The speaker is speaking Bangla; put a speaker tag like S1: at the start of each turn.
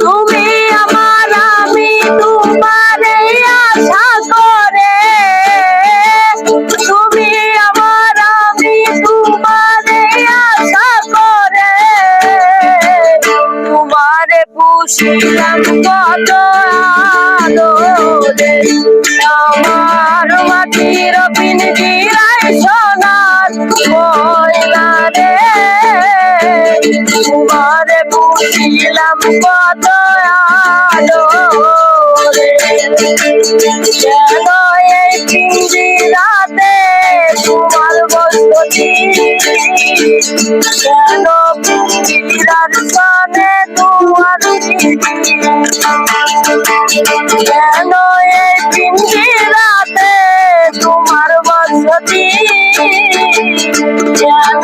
S1: তুমি আমার আমি তোমারে আশা করে, তুমি আমার আমি তোমারে আশা করে, তোমারে পুষিলাম কত আদরে, আমার মাটির পিঞ্জিরায় সোনার ময়না রে, তোমারে পুষিলাম কত আদরে। কেন এই পিঞ্জিরাতে তোমার বসতি, কেন পিঞ্জিরার সনে তোমার স্মৃতি, কেন এই পিঞ্জিরাতে তোমার বসতি, কেন